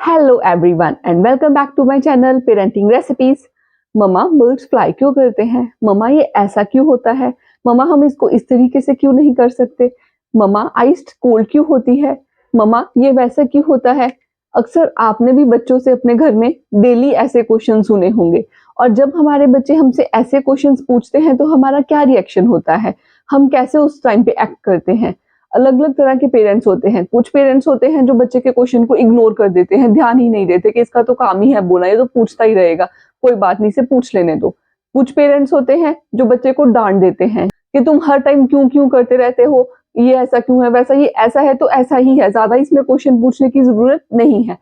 Hello everyone and welcome back to my channel parenting recipes. Mama birds fly क्यों करते हैं? मम्मा ये ऐसा क्यों होता है? मम्मा हम इसको इस तरीके से क्यों नहीं कर सकते? मम्मा आइस कोल्ड क्यों होती है? मम्मा ये वैसा क्यों होता है? अक्सर आपने भी बच्चों से अपने घर में डेली ऐसे क्वेश्चन सुने होंगे। और जब हमारे बच्चे हमसे ऐसे क्वेश्चंस पूछते हैं तो हमारा क्या रिएक्शन होता है, हम कैसे उस टाइम पे एक्ट करते हैं? अलग अलग तरह के पेरेंट्स होते हैं। कुछ पेरेंट्स होते हैं जो बच्चे के क्वेश्चन को इग्नोर कर देते हैं, ध्यान ही नहीं देते कि इसका तो काम ही है बोलना, ये तो पूछता ही रहेगा, कोई बात नहीं, इसे पूछ लेने दो। कुछ पेरेंट्स होते हैं जो बच्चे को डांट देते हैं कि तुम हर टाइम क्यों क्यों करते रहते हो, ये ऐसा क्यों है, वैसा, ये ऐसा है तो ऐसा ही है, ज्यादा इसमें क्वेश्चन पूछने की जरूरत नहीं है।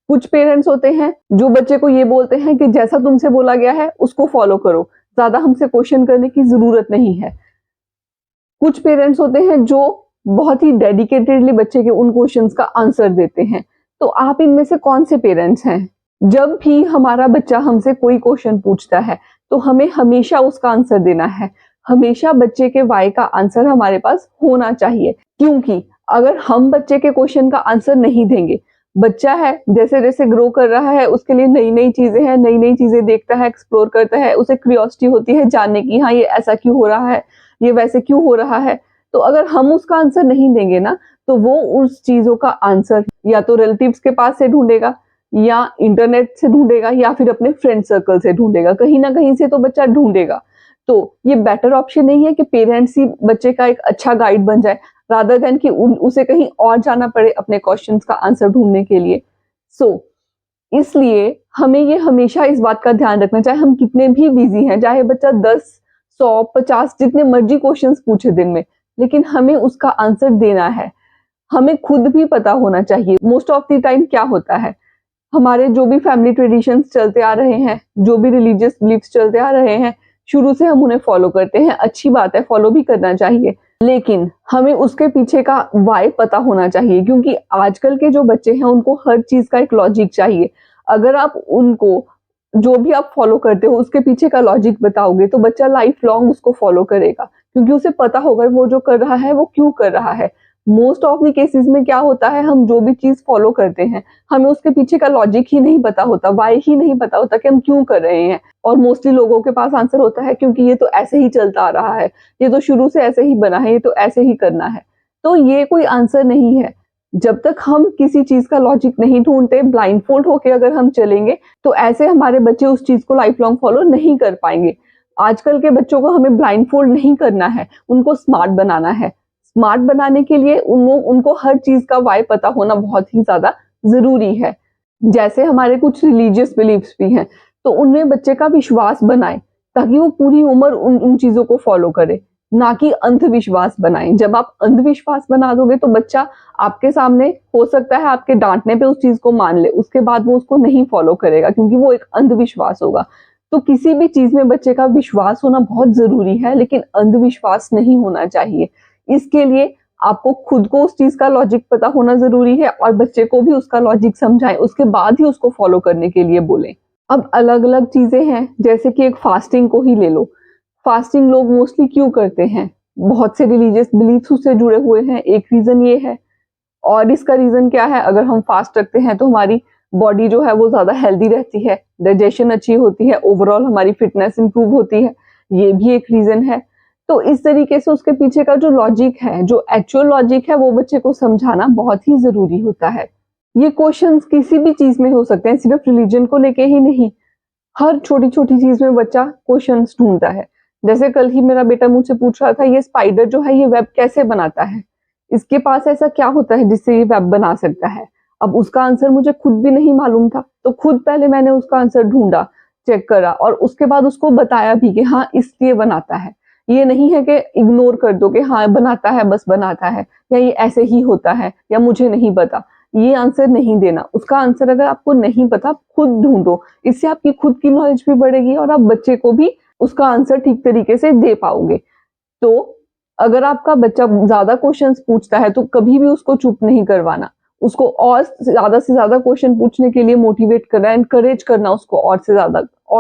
कुछ पेरेंट्स होते हैं जो बच्चे को ये बोलते हैं कि जैसा तुमसे बोला गया है उसको फॉलो करो, ज्यादा हमसे क्वेश्चन करने की जरूरत नहीं है। कुछ पेरेंट्स होते हैं जो बहुत ही डेडिकेटेडली बच्चे के उन क्वेश्चंस का आंसर देते हैं। तो आप इनमें से कौन से पेरेंट्स हैं? जब भी हमारा बच्चा हमसे कोई क्वेश्चन पूछता है तो हमें हमेशा उसका आंसर देना है। हमेशा बच्चे के वाई का आंसर हमारे पास होना चाहिए, क्योंकि अगर हम बच्चे के क्वेश्चन का आंसर नहीं देंगे, बच्चा है जैसे जैसे ग्रो कर रहा है, उसके लिए नई नई चीजें हैं, नई नई चीजें देखता है, एक्सप्लोर करता है, उसे क्यूरियोसिटी होती है जानने की, हाँ ये ऐसा क्यों हो रहा है, ये वैसे क्यों हो रहा है। तो अगर हम उसका आंसर नहीं देंगे ना, तो वो उस चीजों का आंसर या तो रिलेटिव्स के पास से ढूंढेगा, या इंटरनेट से ढूंढेगा, या फिर अपने फ्रेंड सर्कल से ढूंढेगा, कहीं ना कहीं से तो बच्चा ढूंढेगा। तो ये बेटर ऑप्शन नहीं है कि पेरेंट्स ही बच्चे का एक अच्छा गाइड बन जाए, रादर देन कि उसे कहीं और जाना पड़े अपने क्वेश्चंस का आंसर ढूंढने के लिए। इसलिए हमें ये हमेशा इस बात का ध्यान रखना, चाहे हम कितने भी बिजी हैं, चाहे बच्चा 10, 100, 50 जितने मर्जी क्वेश्चंस पूछे दिन में, लेकिन हमें उसका आंसर देना है। हमें खुद भी पता होना चाहिए। मोस्ट ऑफ द टाइम क्या होता है, हमारे जो भी फैमिली ट्रेडिशंस चलते आ रहे हैं, जो भी रिलीजियस बिलीफ्स चलते आ रहे हैं, शुरू से हम उन्हें फॉलो करते हैं। अच्छी बात है, फॉलो भी करना चाहिए, लेकिन हमें उसके पीछे का वाई पता होना चाहिए, क्योंकि आजकल के जो बच्चे हैं उनको हर चीज का एक लॉजिक चाहिए। अगर आप उनको जो भी आप फॉलो करते हो उसके पीछे का लॉजिक बताओगे तो बच्चा लाइफ लॉन्ग उसको फॉलो करेगा, क्योंकि उसे पता होगा वो जो कर रहा है वो क्यों कर रहा है। मोस्ट ऑफ द केसेस में क्या होता है, हम जो भी चीज फॉलो करते हैं हमें उसके पीछे का लॉजिक ही नहीं पता होता, वाई ही नहीं पता होता कि हम क्यों कर रहे हैं। और मोस्टली लोगों के पास आंसर होता है क्योंकि ये तो ऐसे ही चलता आ रहा है, ये तो शुरू से ऐसे ही बना है, ये तो ऐसे ही करना है। तो ये कोई आंसर नहीं है। जब तक हम किसी चीज का लॉजिक नहीं ढूंढते, ब्लाइंडफोल्ड होके अगर हम चलेंगे, तो ऐसे हमारे बच्चे उस चीज को लाइफ लॉन्ग फॉलो नहीं कर पाएंगे। आजकल के बच्चों को हमें ब्लाइंडफोल्ड नहीं करना है, उनको स्मार्ट बनाना है। स्मार्ट बनाने के लिए उनको हर चीज का वाई पता होना बहुत ही ज्यादा जरूरी है। जैसे हमारे कुछ रिलीजियस बिलीफ्स भी हैं, तो उनमें बच्चे का विश्वास बनाएं, ताकि वो पूरी उम्र उन उन चीजों को फॉलो करे, ना कि अंधविश्वास बनाएं। जब आप अंधविश्वास बना दोगे तो बच्चा आपके सामने हो सकता है आपके डांटने पे उस चीज को मान ले, उसके बाद वो उसको नहीं फॉलो करेगा, क्योंकि वो एक अंधविश्वास होगा। तो किसी भी चीज में बच्चे का विश्वास होना बहुत जरूरी है, लेकिन अंधविश्वास नहीं होना चाहिए। इसके लिए आपको खुद को उस चीज का लॉजिक पता होना जरूरी है, और बच्चे को भी उसका लॉजिक समझाएं, उसके बाद ही उसको फॉलो करने के लिए बोलें। अब अलग अलग चीजें हैं, जैसे कि एक फास्टिंग को ही ले लो। फास्टिंग लोग मोस्टली क्यों करते हैं? बहुत से रिलीजियस बिलीफ्स उससे जुड़े हुए हैं, एक रीजन ये है। और इसका रीजन क्या है, अगर हम फास्ट रखते हैं तो हमारी बॉडी जो है वो ज्यादा हेल्दी रहती है, डाइजेशन अच्छी होती है, ओवरऑल हमारी फिटनेस इंप्रूव होती है, ये भी एक रीजन है। तो इस तरीके से उसके पीछे का जो लॉजिक है, जो एक्चुअल लॉजिक है, वो बच्चे को समझाना बहुत ही जरूरी होता है। ये क्वेश्चंस किसी भी चीज में हो सकते हैं, सिर्फ रिलीजन को लेके ही नहीं। हर छोटी छोटी चीज में बच्चा क्वेश्चंस ढूंढता है। जैसे कल ही मेरा बेटा मुझसे पूछ रहा था, ये स्पाइडर जो है ये वेब कैसे बनाता है, इसके पास ऐसा क्या होता है जिससे ये वेब बना सकता है। अब उसका आंसर मुझे खुद भी नहीं मालूम था, तो खुद पहले मैंने उसका आंसर ढूंढा, चेक करा, और उसके बाद उसको बताया भी कि हाँ इसलिए बनाता है। ये नहीं है कि इग्नोर कर दो कि हाँ बनाता है बस बनाता है, या ये ऐसे ही होता है, या मुझे नहीं पता। ये आंसर नहीं देना। उसका आंसर अगर आपको नहीं पता, खुद ढूंढो, इससे आपकी खुद की नॉलेज भी बढ़ेगी और आप बच्चे को भी उसका आंसर ठीक तरीके से दे पाओगे। तो अगर आपका बच्चा ज्यादा क्वेश्चंस पूछता है तो कभी भी उसको चुप नहीं करवाना, उसको और से ज़्यादा क्वेश्चन पूछने के लिए मोटिवेट करना, एनकरेज करना उसको और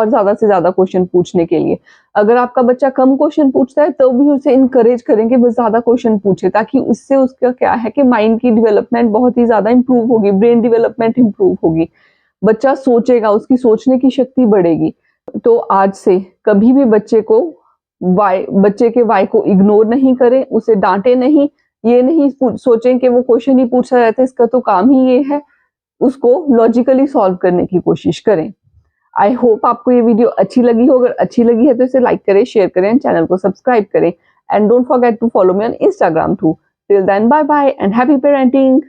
ज़्यादा से ज़्यादा क्वेश्चन पूछने के लिए। अगर आपका बच्चा कम क्वेश्चन पूछता है तो भी उसे एनकरेज करें कि वो ज़्यादा क्वेश्चन पूछे, ताकि उससे उसका क्या है कि माइंड की डेवलपमेंट बहुत ही ज़्यादा इम्प्रूव होगी, ब्रेन डेवलपमेंट इम्प्रूव होगी। बच्चा सोचेगा, उसकी सोचने की शक्ति बढ़ेगी। तो आज से कभी भी बच्चे के वाई को इग्नोर नहीं करें, उसे डांटे नहीं, ये नहीं सोचें कि वो क्वेश्चन ही पूछा जाता है, इसका तो काम ही ये है। उसको लॉजिकली सॉल्व करने की कोशिश करें। आई होप आपको ये वीडियो अच्छी लगी हो। अगर अच्छी लगी है तो इसे लाइक करें, शेयर करें, चैनल को सब्सक्राइब करें and don't forget to follow me on Instagram too. Till then bye bye and happy parenting.